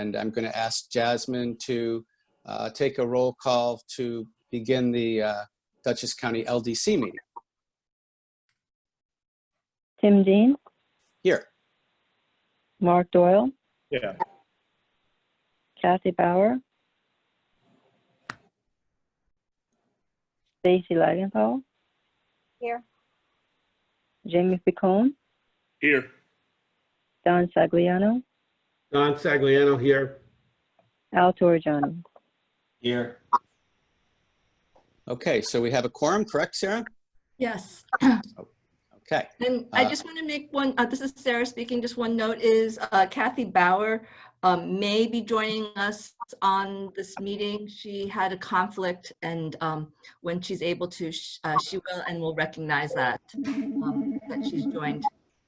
And I'm going to ask Jasmine to take a roll call to begin the Dutchess County LDC meeting. Tim Dean, Here. Mark Doyle, Yeah. Kathy Bauer, Stacy Lagenthal, Here. Jamie Picone, Here. Don Sagliano, Don Sagliano here. Al Torrigiano. Here. Okay, so we have a quorum, correct, Sarah? Yes. Okay. And I just want to make one, this is Sarah speaking, just one note is Kathy Bauer may be joining us on this meeting. She had a conflict, and when she's able to, she will, and will recognize that, that she's joined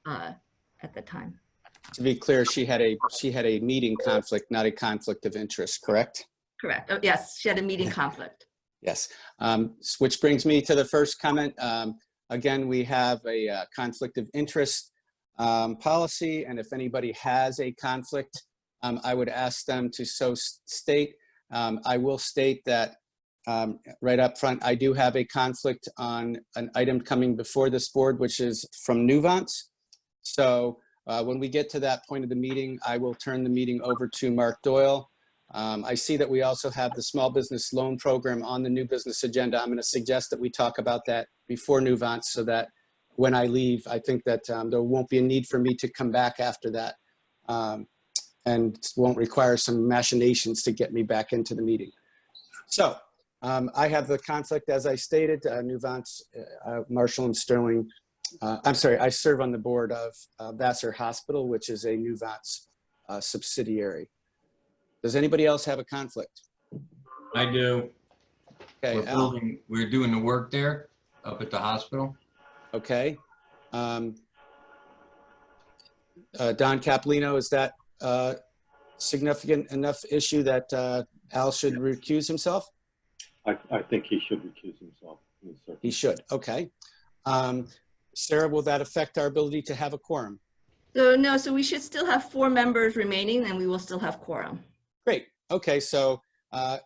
at the time. To be clear, she had a meeting conflict, not a conflict of interest, correct? Correct. Oh, yes, she had a meeting conflict. Yes. Which brings me to the first comment. Again, we have a conflict of interest policy, and if anybody has a conflict, I would ask them to so state. I will state that right up front, I do have a conflict on an item coming before this board, which is from Vance. So when we get to that point of the meeting, I will turn the meeting over to Mark Doyle. I see that we also have the small business loan program on the new business agenda. I'm going to suggest that we talk about that before Vance, so that when I leave, I think that there won't be a need for me to come back after that, and won't require some machinations to get me back into the meeting. So I have the conflict, as I stated, Vance, Marshall and Sterling. I'm sorry, I serve on the board of Vassar Hospital, which is a Vance subsidiary. Does anybody else have a conflict? I do. Okay, Al. We're doing the work there up at the hospital. Okay. Don Capolino, is that significant enough issue that Al should recuse himself? I think he should recuse himself. He should, okay. Sarah, will that affect our ability to have a quorum? So no, so we should still have 4 members remaining, and we will still have quorum. Great, okay, so Al,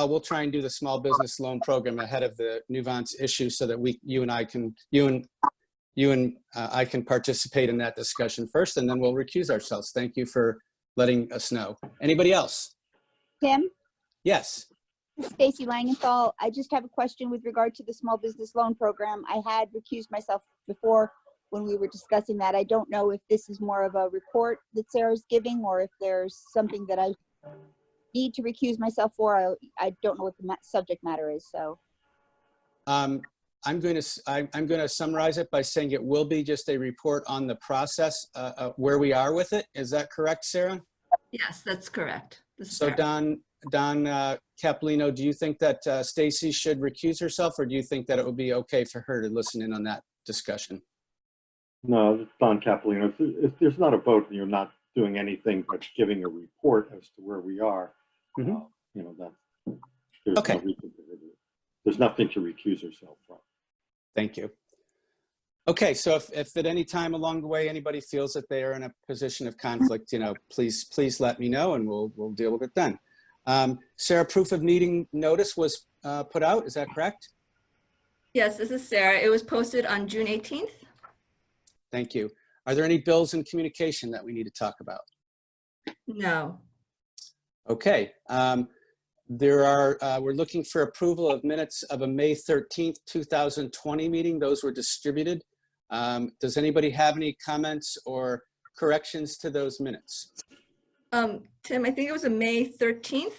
we'll try and do the small business loan program ahead of the Vance issue so that you and I can participate in that discussion first, and then we'll recuse ourselves. Thank you for letting us know. Anybody else? Tim, Yes. Stacy Langenthal. I just have a question with regard to the small business loan program. I had recused myself before when we were discussing that. I don't know if this is more of a report that Sarah's giving, or if there's something that I need to recuse myself for. I don't know what the subject matter is, so. I'm going to summarize it by saying it will be just a report on the process, where we are with it. Is that correct, Sarah? Yes, that's correct. So Don Capolino, do you think that Stacy should recuse herself, or do you think that it would be okay for her to listen in on that discussion? No, it's Don Capolino. If there's not a vote and you're not doing anything but giving a report as to where we are, you know, that there's Okay. no reason to, there's nothing to recuse yourself from. Thank you. Okay, so if at any time along the way anybody feels that they are in a position of conflict, you know, please let me know, and we'll deal with it then. Sarah, proof of meeting notice was put out, is that correct? Yes, this is Sarah. It was posted on June 18th. Thank you. Are there any bills in communication that we need to talk about? No. Okay. We're looking for approval of minutes of a May 13th, 2020 meeting. Those were distributed. Does anybody have any comments or corrections to those minutes? Tim, I think it was a May 13th.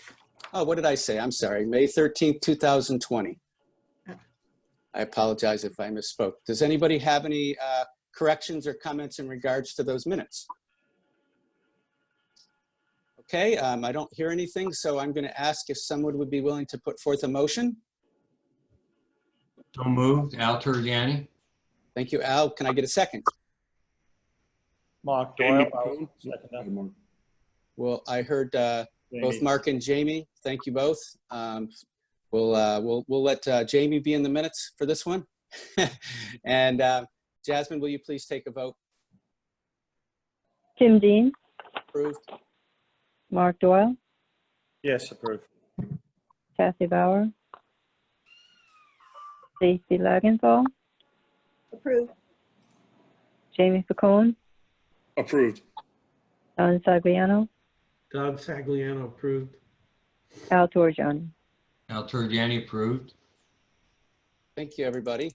Oh, what did I say? I'm sorry. May 13th, 2020. I apologize if I misspoke. Does anybody have any corrections or comments in regards to those minutes? Okay, I don't hear anything, so I'm going to ask if someone would be willing to put forth a motion. So moved. Al Torrigiani. Thank you, Al. Can I get a second? Mark Doyle. I'll second that. Well, I heard both Mark and Jamie. Thank you both. We'll let Jamie be in the minutes for this one. And Jasmine, will you please take a vote? Tim Dean, Approved. Mark Doyle, Yes, approved. Kathy Bauer, Stacy Lagenthal, Approved. Jamie Picone, Approved. Don Sagliano, Don Sagliano approved. Al Torriani. Al Turgiani approved. Thank you, everybody.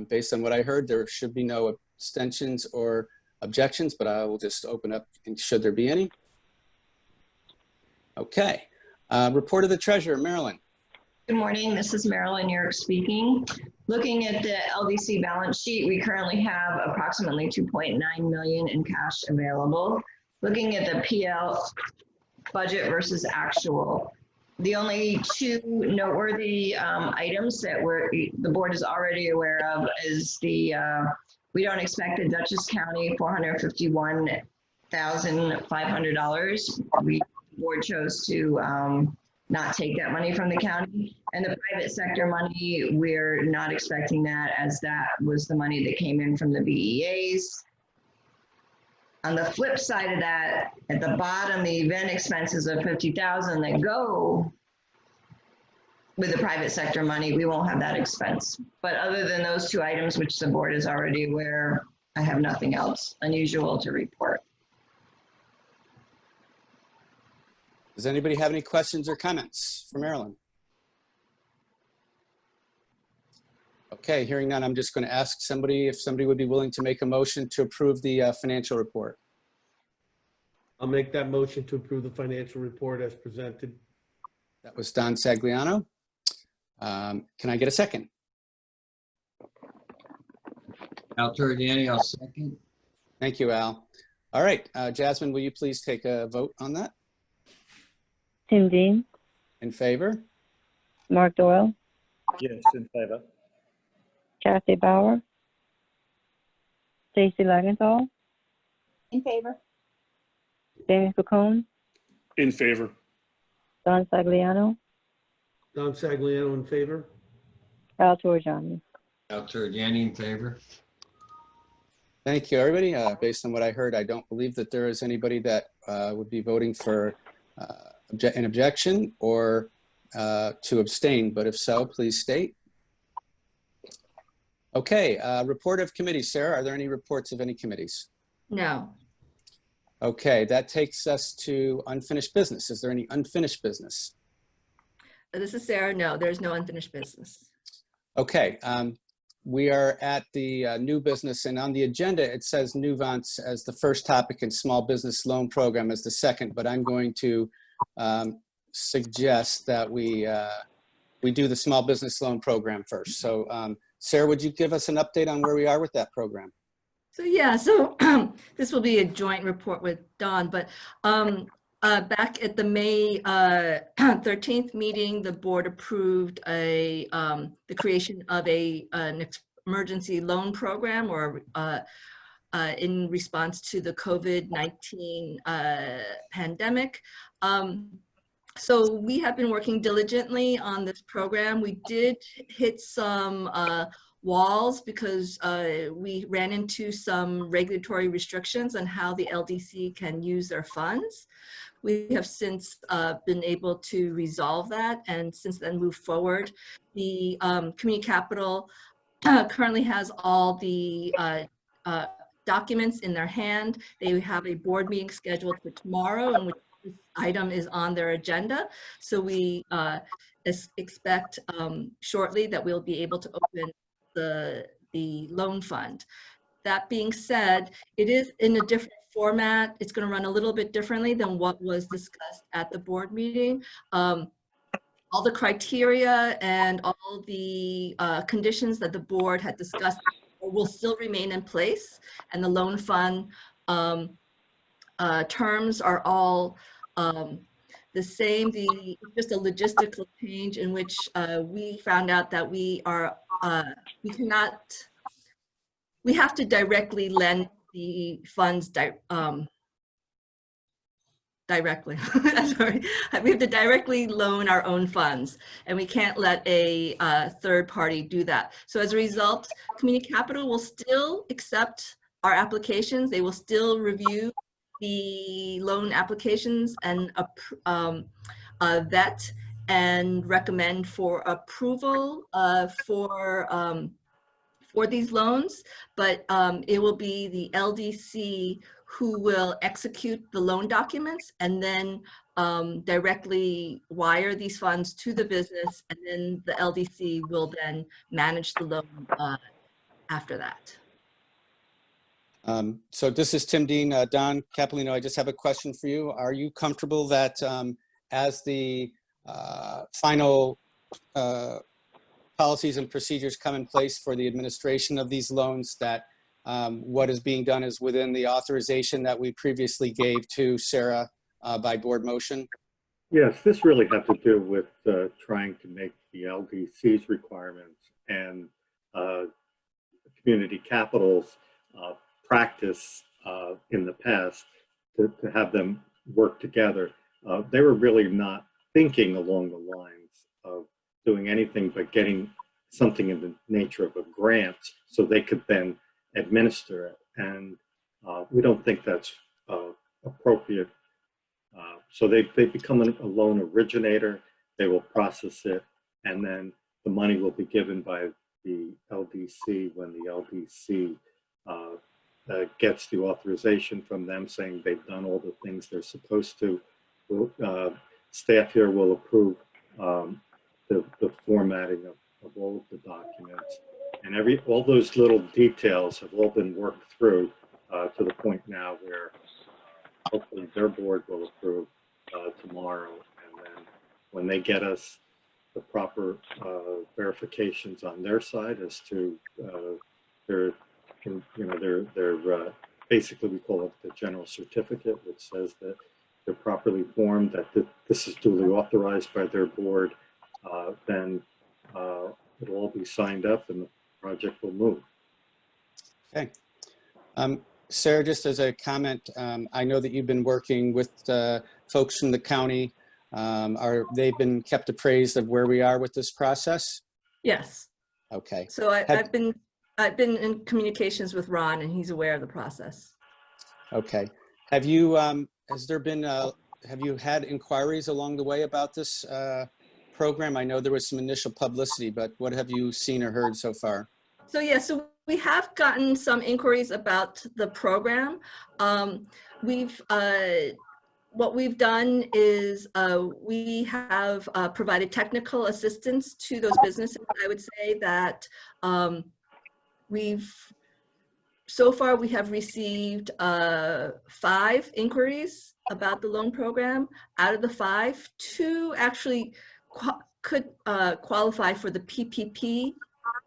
Based on what I heard, there should be no abstentions or objections, but I will just open up and should there be any. Okay. Report of the treasurer, Marilyn. Good morning, this is Marilyn York speaking. Looking at the LDC balance sheet, we currently have approximately 2.9 million in cash available. Looking at the PL budget versus actual, the only two noteworthy items that the board is already aware of is we don't expect the Dutchess County $451,500. The board chose to not take that money from the county. And the private sector money, we're not expecting that, as that was the money that came in from the BEAs. On the flip side of that, at the bottom, the event expenses of 50,000 that go with the private sector money, we won't have that expense. But other than those two items, which the board is already aware, I have nothing else unusual to report. Does anybody have any questions or comments for Marilyn? Okay, hearing none, I'm just going to ask somebody if somebody would be willing to make a motion to approve the financial report. I'll make that motion to approve the financial report as presented. That was Don Sagliano. Can I get a second? Al Turgiani, I'll second. Thank you, Al. All right, Jasmine, will you please take a vote on that? Tim Dean, In favor? Mark Doyle, Yes, in favor. Kathy Bauer, Stacy Lagenthal, In favor. Jamie Picone, In favor. Don Sagliano, Don Sagliano in favor. Al Torriani. Al Turgiani in favor. Thank you, everybody. Based on what I heard, I don't believe that there is anybody that would be voting for an objection or to abstain, but if so, please state. Okay, report of committees. Sarah, are there any reports of any committees? No. Okay, that takes us to unfinished business. Is there any unfinished business? This is Sarah. No, there's no unfinished business. Okay, we are at the new business, and on the agenda, it says new Vance as the first topic and small business loan program as the second, but I'm going to suggest that we do the small business loan program first. So Sarah, would you give us an update on where we are with that program? So yeah, this will be a joint report with Don, but back at the May 13th meeting, the board approved the creation of an emergency loan program, or in response to the COVID-19 pandemic. So we have been working diligently on this program. We did hit some walls because we ran into some regulatory restrictions on how the LDC can use their funds. We have since been able to resolve that, and since then move forward. The community capital currently has all the documents in their hand. They have a board meeting scheduled for tomorrow, in which this item is on their agenda. So we expect shortly that we'll be able to open the loan fund. That being said, it is in a different format. It's going to run a little bit differently than what was discussed at the board meeting. All the criteria and all the conditions that the board had discussed will still remain in place, and the loan fund terms are all the same. Just a logistical change in which we found out that we have to directly lend the funds directly. Sorry, we have to directly loan our own funds, and we can't let a third party do that. So as a result, community capital will still accept our applications. They will still review the loan applications and vet and recommend for approval for these loans, but it will be the LDC who will execute the loan documents and then directly wire these funds to the business, and then the LDC will then manage the loan after that. So this is Tim Dean. Don Capolino, I just have a question for you. Are you comfortable that as the final policies and procedures come in place for the administration of these loans, that what is being done is within the authorization that we previously gave to Sarah by board motion? Yes, this really had to do with trying to make the LDC's requirements and community capital's practice in the past to have them work together. They were really not thinking along the lines of doing anything but getting something in the nature of a grant so they could then administer it. And we don't think that's appropriate. So they become a loan originator, they will process it, and then the money will be given by the LDC when the LDC gets the authorization from them saying they've done all the things they're supposed to. Staff here will approve the formatting of all of the documents, and all those little details have all been worked through to the point now where hopefully their board will approve tomorrow, and then when they get us the proper verifications on their side as to their basically we call it the general certificate, which says that they're properly formed, that this is duly authorized by their board, then it'll all be signed up and the project will move. Okay. Sarah, just as a comment, I know that you've been working with folks from the county. They've been kept appraised of where we are with this process? Yes. Okay. So I've been in communications with Ron, and he's aware of the process. Okay. Have you have you had inquiries along the way about this program? I know there was some initial publicity, but what have you seen or heard so far? So yeah, so we have gotten some inquiries about the program. What we've done is we have provided technical assistance to those businesses. I would say that so far we have received 5 inquiries about the loan program. Out of the 5, 2 actually could qualify for the PPP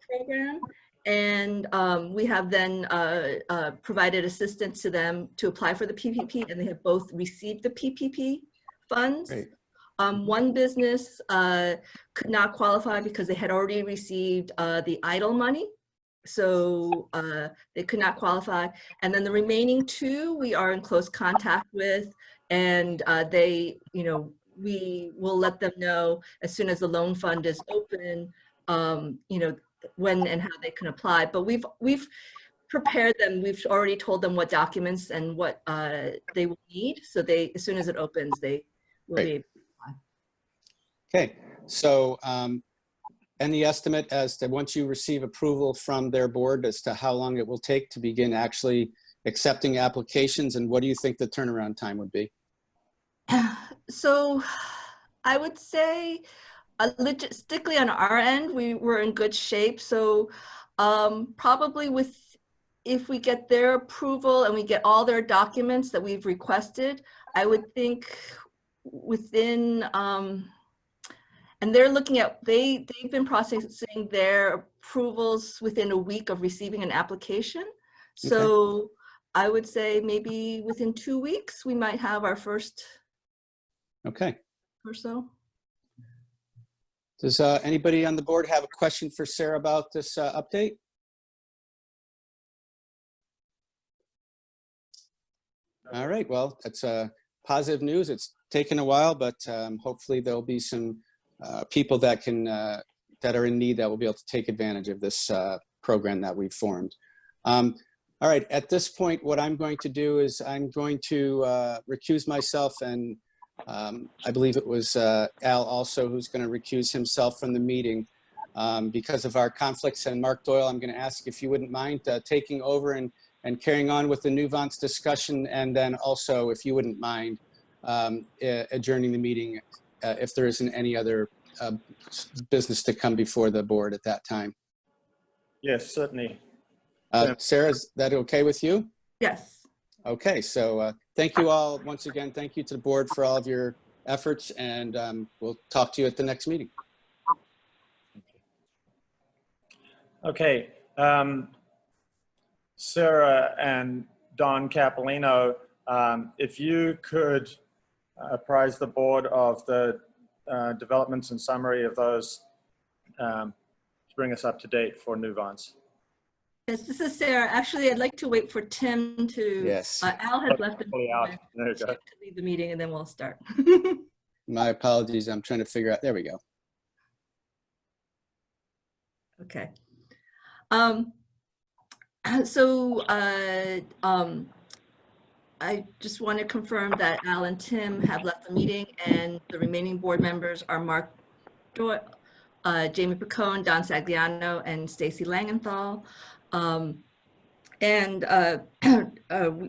program. And we have then provided assistance to them to apply for the PPP, and they have both received the PPP funds. Great. One business could not qualify because they had already received the EIDL money, so they could not qualify. And then the remaining 2 we are in close contact with, and we will let them know as soon as the loan fund is open, when and how they can apply. But we've prepared them. We've already told them what documents and what they will need. So as soon as it opens, they will be able to apply. Okay. So any estimate as to once you receive approval from their board as to how long it will take to begin actually accepting applications, and what do you think the turnaround time would be? So I would say logistically on our end, we were in good shape. So probably if we get their approval and we get all their documents that we've requested, I would think within, and they're looking at, they've been processing their approvals within a week of receiving an application. So I would say maybe within 2 weeks, we might have our first or so. Does anybody on the board have a question for Sarah about this update? All right, well, that's positive news. It's taken a while, but hopefully there'll be some people that that are in need that will be able to take advantage of this program that we've formed. All right, at this point, what I'm going to do is I'm going to recuse myself, and I believe it was Al also who's going to recuse himself from the meeting because of our conflicts. And Mark Doyle, I'm going to ask if you wouldn't mind taking over and carrying on with the Nuvance discussion, and then also, if you wouldn't mind, adjourning the meeting if there isn't any other business to come before the board at that time. Yes, certainly. Sarah, is that okay with you? Yes. Okay, so thank you all once again. Thank you to the board for all of your efforts, and we'll talk to you at the next meeting. Okay. Sarah and Don Capolino, if you could apprise the board of the developments and summary of those to bring us up to date for Nuvance. Yes, this is Sarah. Actually, I'd like to wait for Tim to. Yes. Al has left the Fully out. There you go. to leave the meeting, and then we'll start. My apologies. I'm trying to figure out. There we go. Okay. I just want to confirm that Al and Tim have left the meeting, and the remaining board members are Mark Doyle, Jamie Picone, Don Sagliano, and Stacy Langenthal. We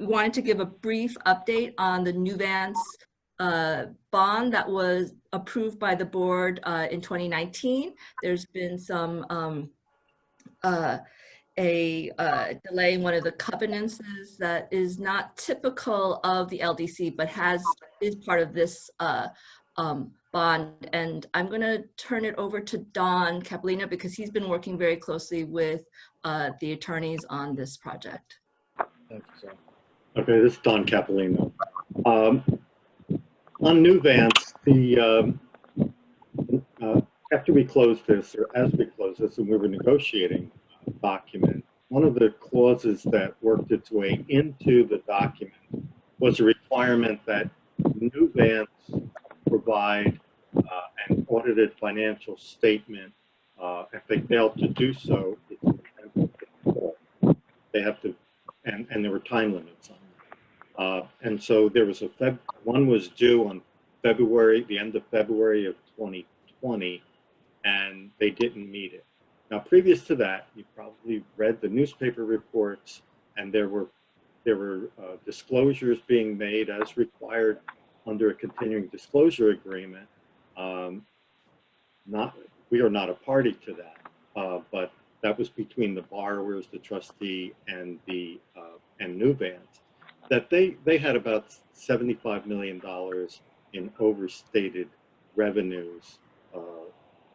wanted to give a brief update on the Nuvance bond that was approved by the board in 2019. There's been some delay in one of the covenants that is not typical of the LDC, but is part of this bond. And I'm going to turn it over to Don Capolino because he's been working very closely with the attorneys on this project. Thank you, sir. Okay, this is Don Capolino. On Nuvance, after we closed this, or as we closed this, and we were negotiating a document, one of the clauses that worked its way into the document was a requirement that Nuvance provide an audited financial statement. If they fail to do so, they have to, and there were time limits on it. And so there was one was due on the end of February of 2020, and they didn't meet it. Now, previous to that, you probably read the newspaper reports, and there were disclosures being made as required under a continuing disclosure agreement. We are not a party to that, but that was between the borrowers, the trustee, and Nuvance. That they had about $75 million in overstated revenues,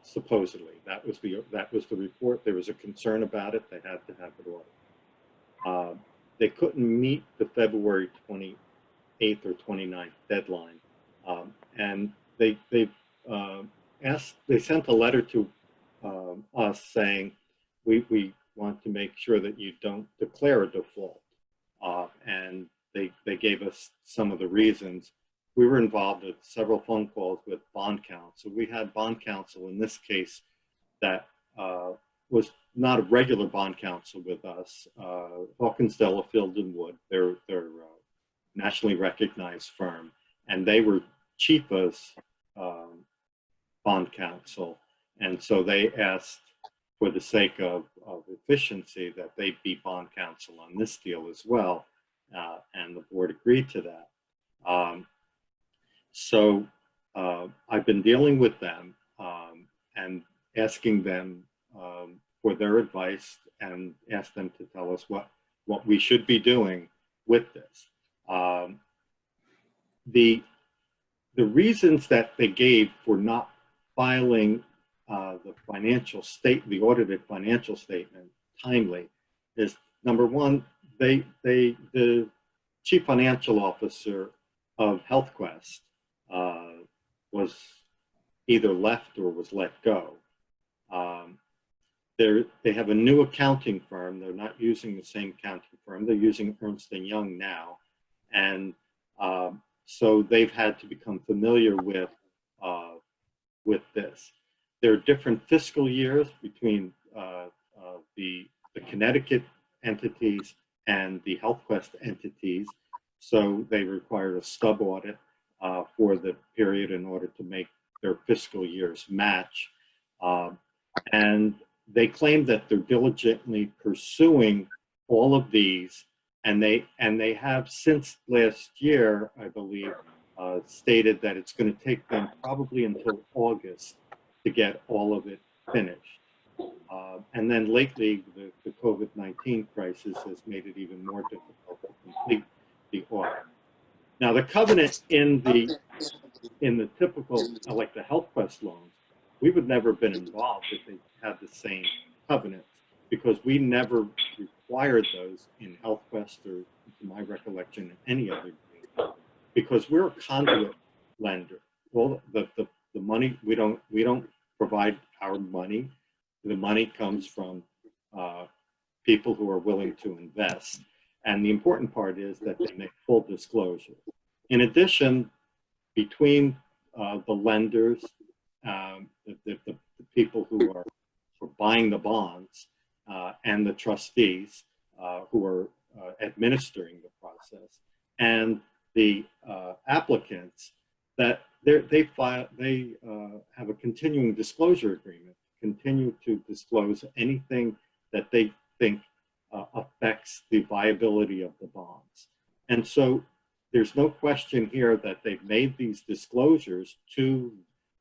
supposedly. That was the report. There was a concern about it. They had to have it audited. They couldn't meet the February 28th or 29th deadline, and they sent a letter to us saying we want to make sure that you don't declare a default, and they gave us some of the reasons. We were involved with several phone calls with bond counsel. We had bond counsel in this case that was not a regular bond counsel with us. Hawkins, Delafield and Wood, they're a nationally recognized firm, and they were Chifa's bond counsel. And so they asked, for the sake of efficiency, that they be bond counsel on this deal as well. And the board agreed to that. So I've been dealing with them and asking them for their advice, and ask them to tell us what we should be doing with this. The reasons that they gave for not filing the audited financial statement timely is, number one, the chief financial officer of HealthQuest was either left or was let go. They have a new accounting firm. They're not using the same accounting firm. They're using Ernst & Young now. And so they've had to become familiar with this. There are different fiscal years between the Connecticut entities and the HealthQuest entities. So they required a stub audit for the period in order to make their fiscal years match. And they claim that they're diligently pursuing all of these, and they have since last year, I believe, stated that it's going to take them probably until August to get all of it finished. And then lately, the COVID-19 crisis has made it even more difficult to complete the audit. Now, the covenant in the typical, like the HealthQuest loans, we would never have been involved if they had the same covenants, because we never required those in HealthQuest or, to my recollection, in any other deal, because we're a conduit lender. Well, the money, we don't provide our money. The money comes from people who are willing to invest. And the important part is that they make full disclosure. In addition, between the lenders, the people who are buying the bonds, and the trustees who are administering the process, and the applicants, that they have a continuing disclosure agreement, continue to disclose anything that they think affects the viability of the bonds. And so there's no question here that they've made these disclosures to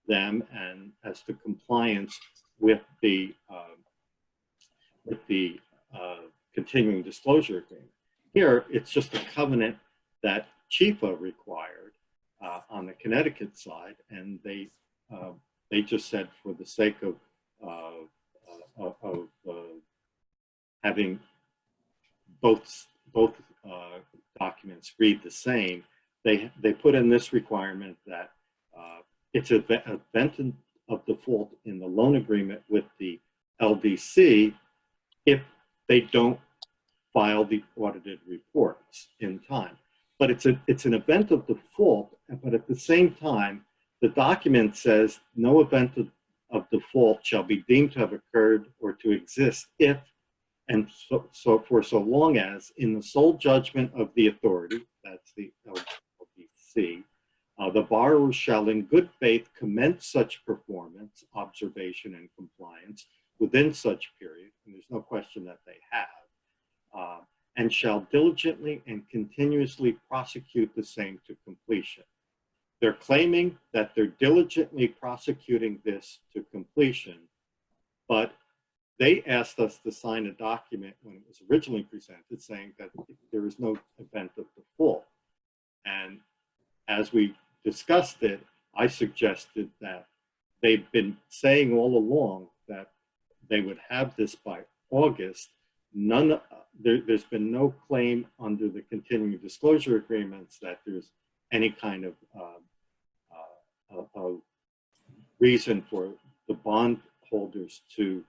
them and as to compliance with the continuing disclosure agreement. Here, it's just a covenant that Chifa required on the Connecticut side, and they just said, for the sake of having both documents read the same, they put in this requirement that it's an event of default in the loan agreement with the LDC if they don't file the audited reports in time. But it's an event of default, but at the same time, the document says no event of default shall be deemed to have occurred or to exist if, and so for so long as, in the sole judgment of the authority, that's the LDC, the borrower shall in good faith commence such performance, observation, and compliance within such period, and there's no question that they have, and shall diligently and continuously prosecute the same to completion. They're claiming that they're diligently prosecuting this to completion, but they asked us to sign a document when it was originally presented saying that there is no event of default. And as we discussed it, I suggested that they've been saying all along that they would have this by August. There's been no claim under the continuing disclosure agreements that there's any kind of reason for the bondholders to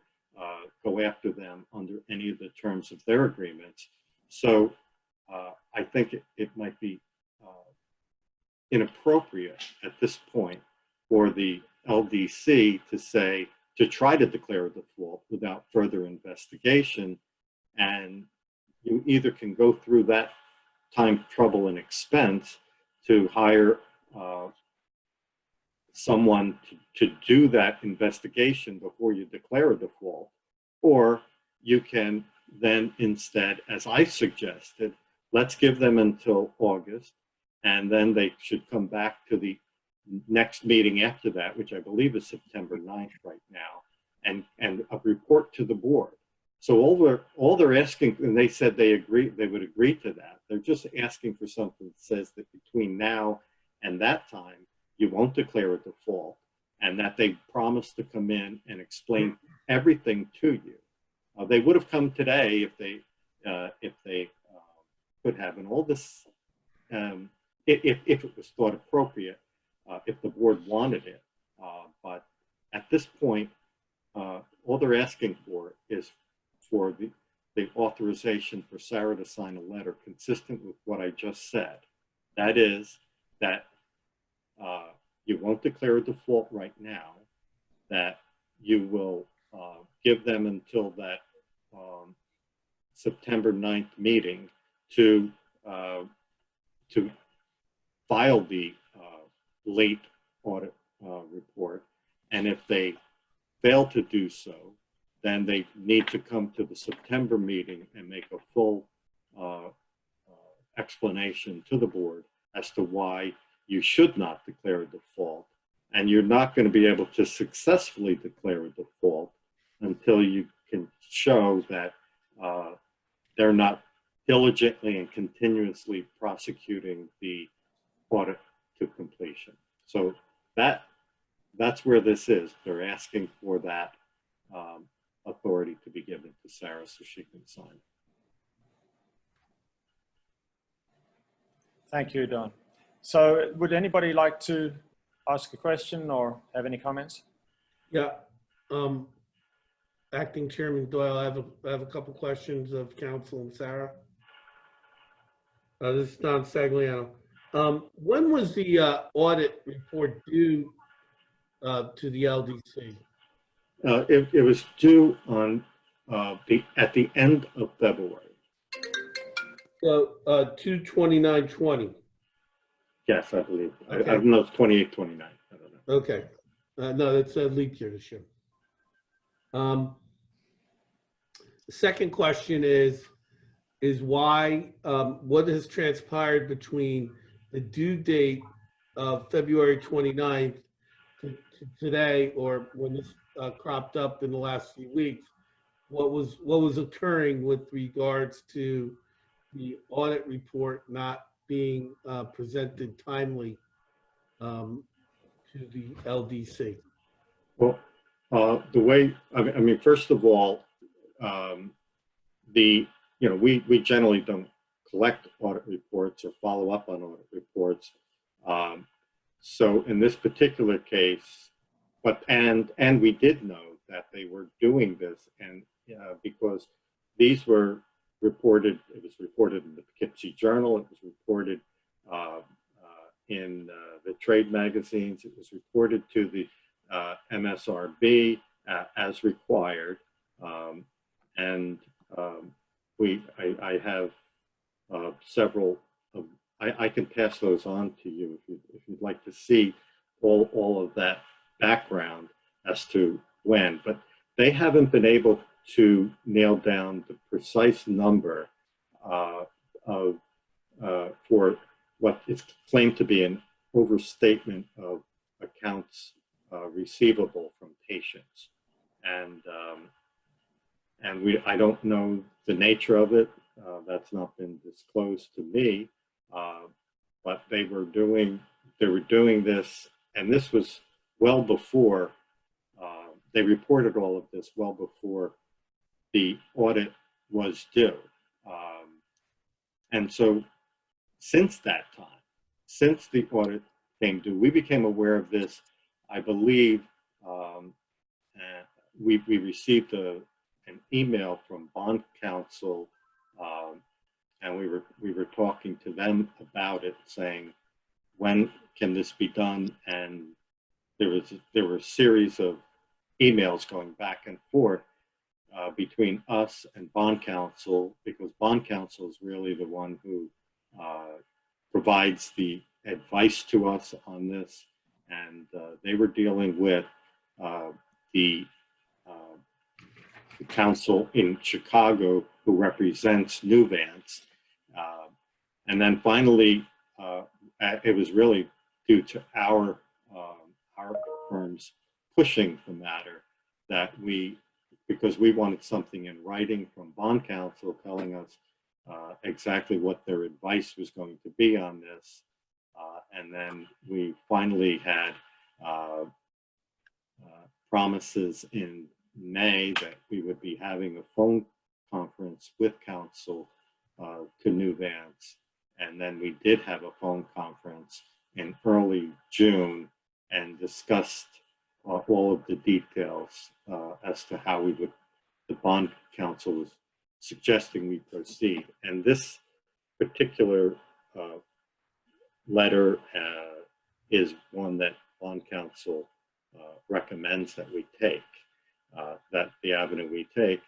go after them under any of the terms of their agreements. So I think it might be inappropriate at this point for the LDC to try to declare a default without further investigation. And you either can go through that time, trouble, and expense to hire someone to do that investigation before you declare a default, or you can then instead, as I suggested, let's give them until August, and then they should come back to the next meeting after that, which I believe is September 9th right now, and a report to the board. So all they're asking, and they said they would agree to that. They're just asking for something that says that between now and that time, you won't declare a default, and that they promise to come in and explain everything to you. They would have come today if they could have, and all this, if it was thought appropriate, if the board wanted it. But at this point, all they're asking for is for the authorization for Sarah to sign a letter consistent with what I just said. That is that you won't declare a default right now, that you will give them until that September 9th meeting to file the late audit report. And if they fail to do so, then they need to come to the September meeting and make a full explanation to the board as to why you should not declare a default. And you're not going to be able to successfully declare a default until you can show that they're not diligently and continuously prosecuting the audit to completion. So that's where this is. They're asking for that authority to be given to Sarah so she can sign. Thank you, Don. So would anybody like to ask a question or have any comments? Yeah. Acting Chairman Doyle, I have a couple questions of council and Sarah. This is Don Sagliano. When was the audit report due to the LDC? It was due on at the end of February. So 2/29/20. Yes, I believe. Okay. I don't know, it's 28, 29. I don't know. Okay. No, that's a leap year this year. The second question is why, what has transpired between the due date of February 29th to today, or when this cropped up in the last few weeks, what was occurring with regards to the audit report not being presented timely to the LDC? Well, the way, I mean, first of all, we generally don't collect audit reports or follow up on audit reports. So in this particular case, and we did know that they were doing this, and because these were reported, it was reported in the Poughkeepsie Journal, it was reported in the trade magazines, it was reported to the MSRB as required, and I have several of, I can pass those on to you if you'd like to see all of that background as to when, but they haven't been able to nail down the precise number for what is claimed to be an overstatement of accounts receivable from patients, and I don't know the nature of it. That's not been disclosed to me, but they were doing this, and this was well before they reported all of this well before the audit was due, and so since that time, since the audit came due, we became aware of this. I believe we received an email from bond counsel, and we were talking to them about it, saying, when can this be done? And there were a series of emails going back and forth between us and bond counsel, because bond counsel is really the one who provides the advice to us on this, and they were dealing with the counsel in Chicago who represents New Vance, and then finally it was really due to our firms pushing the matter that because we wanted something in writing from bond counsel telling us exactly what their advice was going to be on this, and then we finally had promises in May that we would be having a phone conference with counsel to New Vance, and then we did have a phone conference in early June and discussed all of the details as to how the bond counsel was suggesting we proceed. And this particular letter is one that bond counsel recommends that we take, that the avenue we take.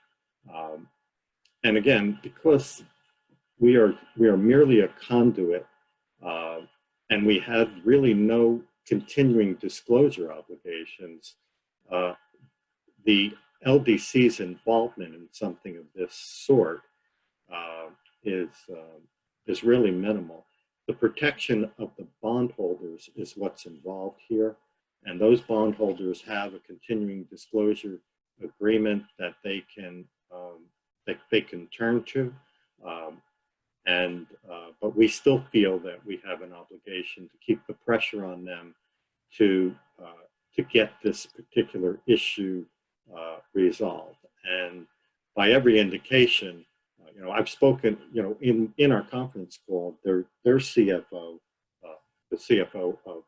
And again, because we are merely a conduit, and we had really no continuing disclosure obligations, the LDC's involvement in something of this sort is really minimal. The protection of the bondholders is what's involved here, and those bondholders have a continuing disclosure agreement that they can turn to, but we still feel that we have an obligation to keep the pressure on them to get this particular issue resolved. And by every indication, I've spoken, in our conference call, their CFO, the CFO of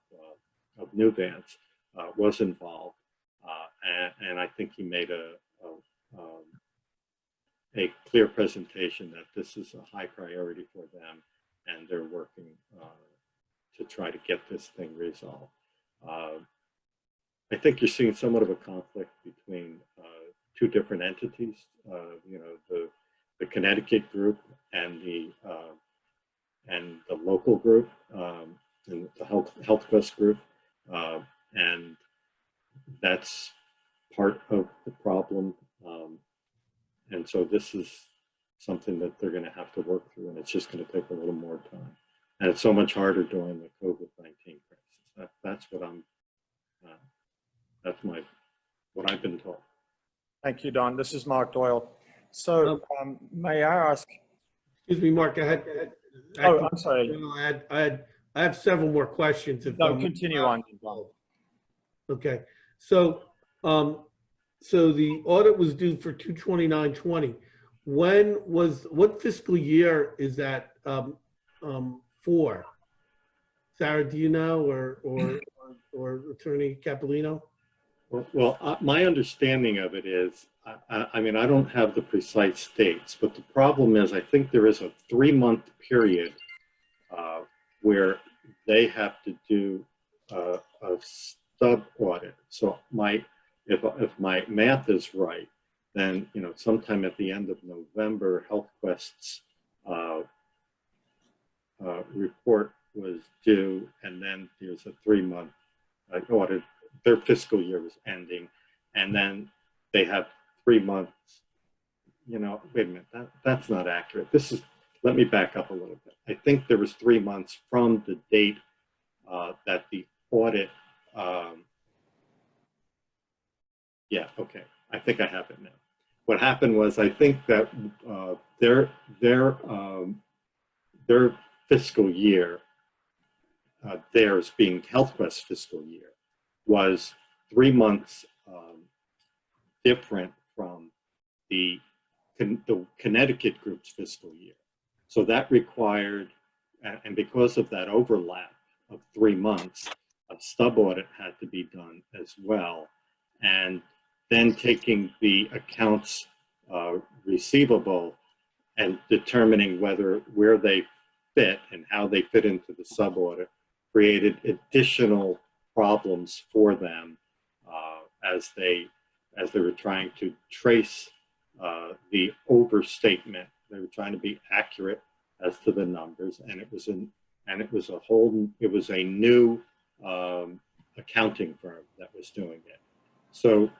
New Vance, was involved, and I think he made a clear presentation that this is a high priority for them, and they're working to try to get this thing resolved. I think you're seeing somewhat of a conflict between two different entities, the Connecticut group and the local group, and the HealthQuest group, and that's part of the problem. And so this is something that they're going to have to work through, and it's just going to take a little more time. And it's so much harder during the COVID-19 crisis. That's what what I've been told. Thank you, Don. This is Mark Doyle. So may I ask? Excuse me, Mark, I I'm sorry. I have several more questions. No, continue on, Don. Okay, so so the audit was due for 2/29/20. What fiscal year is that for? Sarah, do you know, or Attorney Capolino? Well, my understanding of it is, I mean, I don't have the precise dates, but the problem is I think there is a 3-month period where they have to do a sub audit. So if my math is right, then sometime at the end of November, HealthQuest's report was due, and then there's a 3-month audit. Their fiscal year was ending, and then they have 3 months. Wait a minute, that's not accurate. Let me back up a little bit. I think there was 3 months from the date that the audit. Yeah, okay. I think I have it now. What happened was, I think that their fiscal year, theirs being HealthQuest's fiscal year, was 3 months different from the Connecticut group's fiscal year. So that required, and because of that overlap of 3 months, a stub audit had to be done as well. And then taking the accounts receivable and determining where they fit and how they fit into the sub audit created additional problems for them as they were trying to trace the overstatement. They were trying to be accurate as to the numbers, and it was a new accounting firm that was doing it. So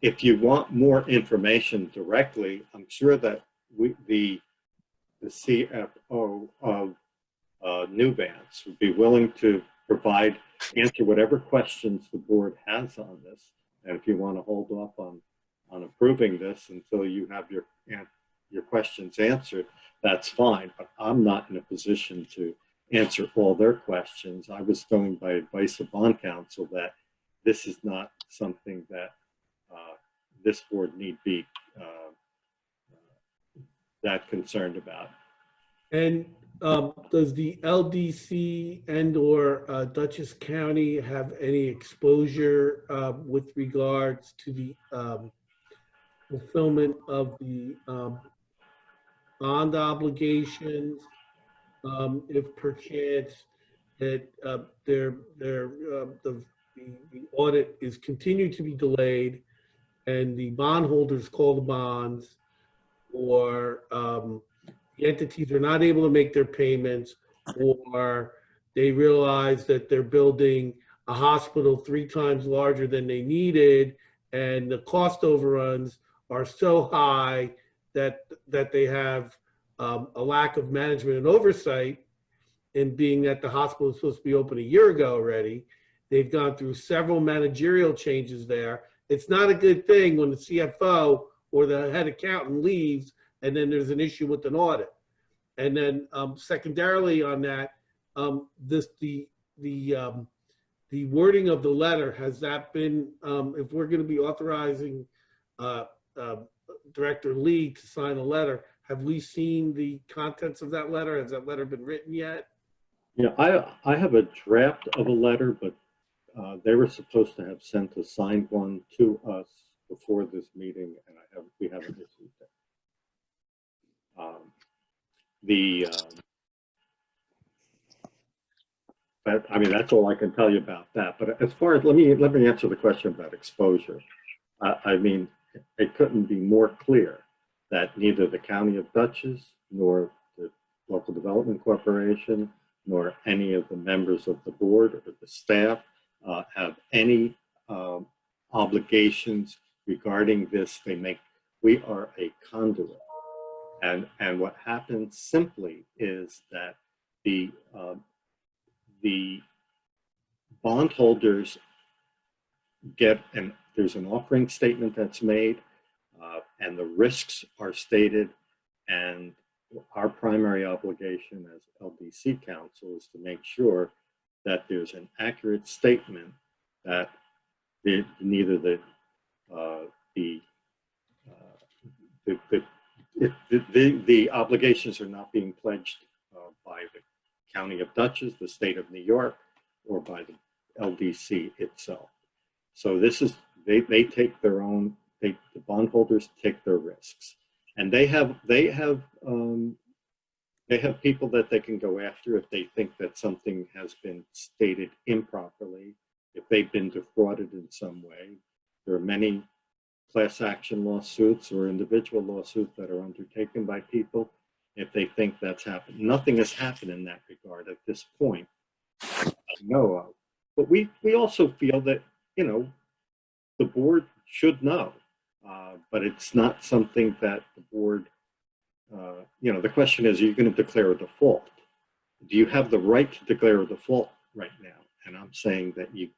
if you want more information directly, I'm sure that the CFO of New Vance would be willing to answer whatever questions the board has on this. And if you want to hold off on approving this until you have your questions answered, that's fine. But I'm not in a position to answer all their questions. I was going by advice of bond counsel that this is not something that this board need be that concerned about. And does the LDC and/or Dutchess County have any exposure with regards to the fulfillment of the bond obligations, if perchance that the audit is continuing to be delayed and the bondholders call the bonds, or the entities are not able to make their payments, or they realize that they're building a hospital 3 times larger than they needed, and the cost overruns are so high that they have a lack of management and oversight. And being that the hospital was supposed to be open a year ago already, they've gone through several managerial changes there. It's not a good thing when the CFO or the head accountant leaves and then there's an issue with an audit. And then secondarily on that, the wording of the letter, has that been, if we're going to be authorizing Director Lee to sign a letter, have we seen the contents of that letter? Has that letter been written yet? Yeah, I have a draft of a letter, but they were supposed to have sent a signed one to us before this meeting, and we haven't received it. But I mean, that's all I can tell you about that. But as far as, let me answer the question about exposure. I mean, it couldn't be more clear that neither the County of Dutchess nor the Local Development Corporation nor any of the members of the board or the staff have any obligations regarding this. We are a conduit. And what happens simply is that the bondholders there's an offering statement that's made, and the risks are stated, and our primary obligation as LDC counsel is to make sure that there's an accurate statement that neither the obligations are not being pledged by the County of Dutchess, the state of New York, or by the LDC itself. So this is, they take their own, the bondholders take their risks, and they have people that they can go after if they think that something has been stated improperly, if they've been defrauded in some way. There are many class action lawsuits or individual lawsuits that are undertaken by people if they think that's happened. Nothing has happened in that regard at this point, I know of. But we also feel that, you know, the board should know, but it's not something that the board, you know, the question is, are you going to declare a default? Do you have the right to declare a default right now? And I'm saying that you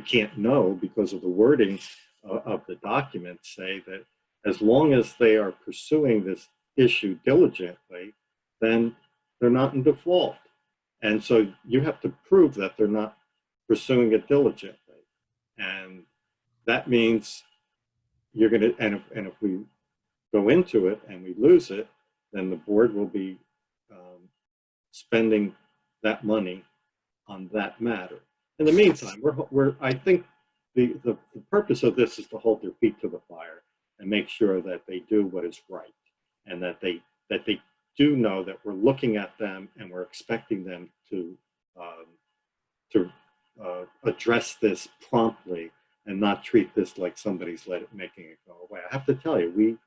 can't know, because of the wording of the documents say that as long as they are pursuing this issue diligently, then they're not in default. And so you have to prove that they're not pursuing it diligently. And that means you're going to, and if we go into it and we lose it, then the board will be spending that money on that matter. In the meantime, I think the purpose of this is to hold their feet to the fire and make sure that they do what is right, and that they do know that we're looking at them and we're expecting them to address this promptly and not treat this like somebody's making it go away. I have to tell you,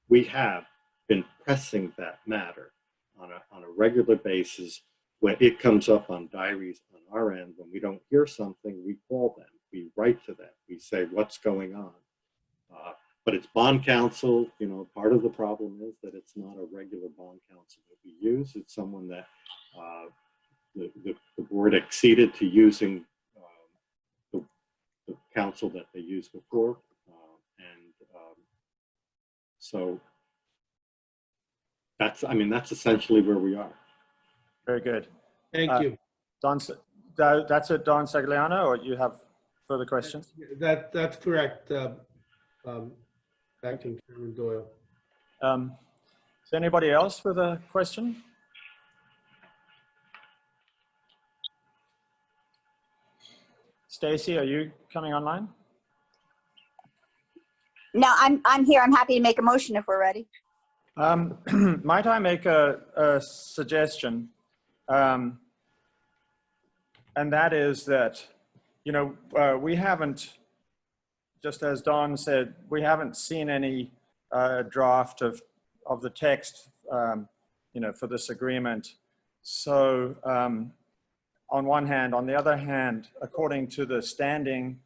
we have been pressing that matter on a regular basis. When it comes up on diaries on our end, when we don't hear something, we call them, we write to them, we say, what's going on? But it's bond counsel. You know, part of the problem is that it's not a regular bond counsel that we use. It's someone that the board acceded to using the counsel that they used before. So that's essentially where we are. Very good. Thank you. Don, that's it, Don Sagliano, or you have further questions? That's correct. Acting Chairman Doyle. Is there anybody else with a question? Stacy, are you coming online? No, I'm here. I'm happy to make a motion if we're ready. Might I make a suggestion? And that is that, you know, we haven't just as Don said, we haven't seen any draft of the text, for this agreement. So on one hand, on the other hand, according to the standing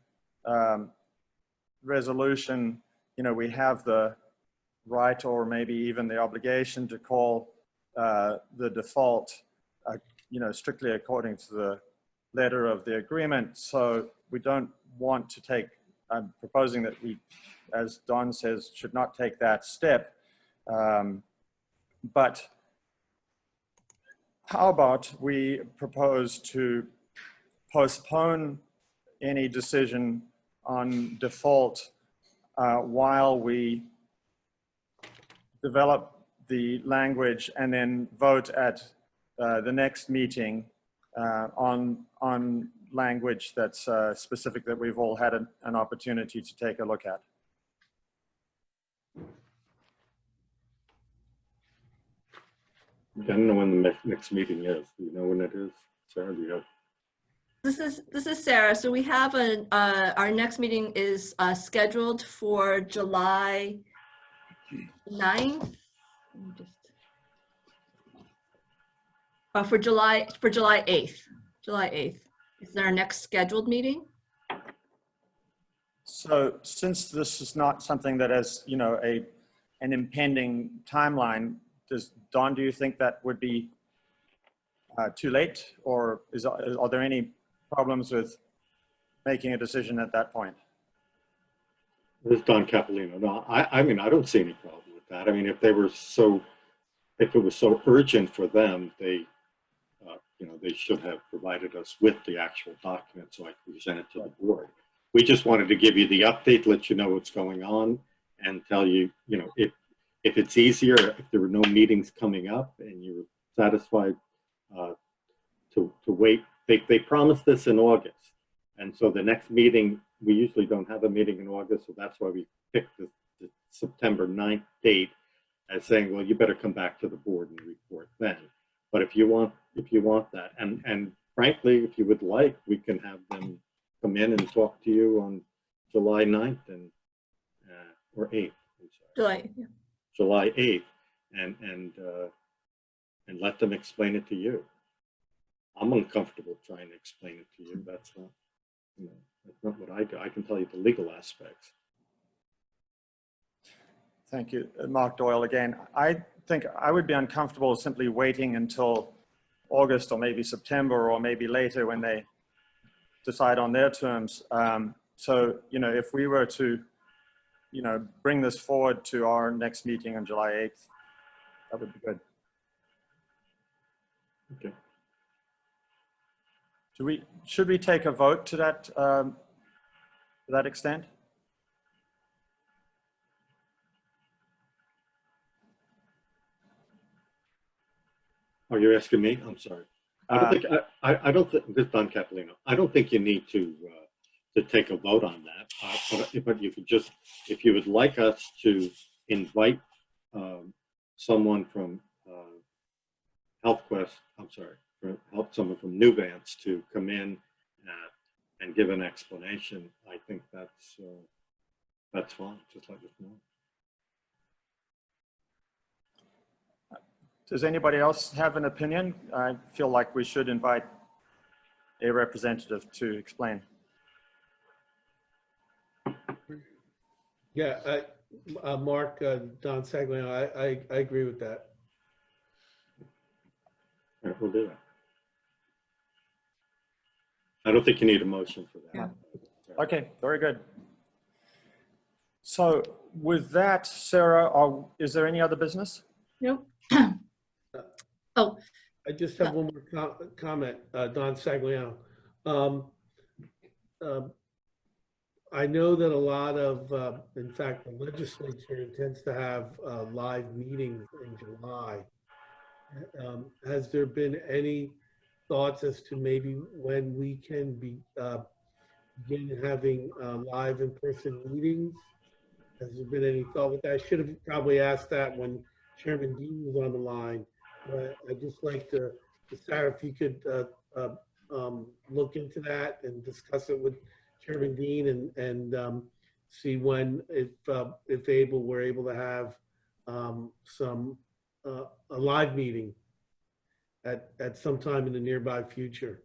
resolution, we have the right or maybe even the obligation to call the default, strictly according to the letter of the agreement. So we don't want to take, I'm proposing that we, as Don says, should not take that step. But how about we propose to postpone any decision on default while we develop the language and then vote at the next meeting on language that's specific, that we've all had an opportunity to take a look at. I don't know when the next meeting is. Do you know when it is? Sarah, do you have? This is Sarah. So we have our next meeting is scheduled for July 9th. Let me just- for July 8th. July 8th is our next scheduled meeting. So since this is not something that has, an impending timeline, Don, do you think that would be too late, or are there any problems with making a decision at that point? This is Don Capolino. No, I mean, I don't see any problem with that. I mean, if it was so urgent for them, they should have provided us with the actual document so I could present it to the board. We just wanted to give you the update, let you know what's going on, and tell you, if it's easier, if there were no meetings coming up and you're satisfied to wait. They promised this in August. And so the next meeting, we usually don't have a meeting in August, so that's why we picked the September 9th date as saying, well, you better come back to the board and report then. But if you want that, and frankly, if you would like, we can have them come in and talk to you on July 9th or 8th. July 8th, and let them explain it to you. I'm uncomfortable trying to explain it to you. That's not, that's not what I do. I can tell you the legal aspects. Thank you, Mark Doyle again. I think I would be uncomfortable simply waiting until August or maybe September or maybe later when they decide on their terms. So, if we were to, bring this forward to our next meeting on July 8th, that would be good. Okay. Should we take a vote to that extent? Are you asking me? I'm sorry. I don't think this is Don Capolino. I don't think you need to take a vote on that. But you could just, if you would like us to invite someone from HealthQuest, someone from New Vance to come in and give an explanation, I think that's fine. Just let us know. Does anybody else have an opinion? I feel like we should invite a representative to explain. Yeah, Mark, Don Sagliano, I agree with that. All right, we'll do that. I don't think you need a motion for that. Yeah. Okay, very good. So with that, Sarah, is there any other business? Nope. Oh, I just have one more comment, Don Sagliano. I know that a lot of, in fact, the legislature intends to have live meetings in July. Has there been any thoughts as to maybe when we can begin having live in-person meetings? Has there been any thought with that? I should have probably asked that when Chairman Dean was on the line. But I'd just like to, Sarah, if you could look into that and discuss it with Chairman Dean and see when, if able, we're able to have a live meeting at some time in the nearby future.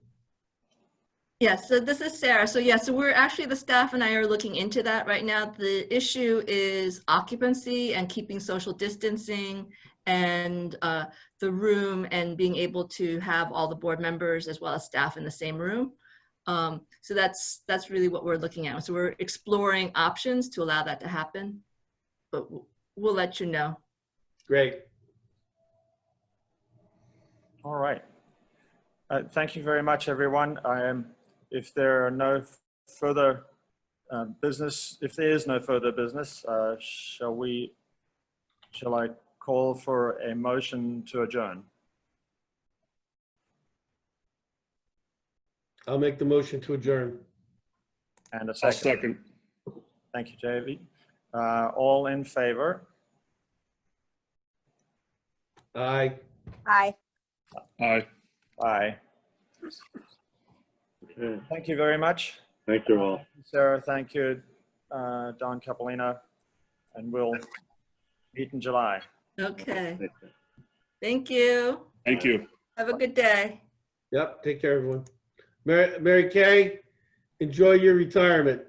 Yes, so this is Sarah. So yeah, so we're actually, the staff and I are looking into that right now. The issue is occupancy and keeping social distancing and the room and being able to have all the board members as well as staff in the same room. So that's really what we're looking at. So we're exploring options to allow that to happen, but we'll let you know. Great. All right. Thank you very much, everyone. If there are no further business, if there is no further business, shall I call for a motion to adjourn? I'll make the motion to adjourn. And a I'll second. second. Thank you, JV. All in favor? Aye. Aye. Aye. Aye. Okay. Thank you very much. Thank you all. Sarah, thank you, Don Capolino, and we'll meet in July. Okay, Thank you. thank you. Thank you. Have a good day. Yep, take care, everyone. Mary Kay, enjoy your retirement.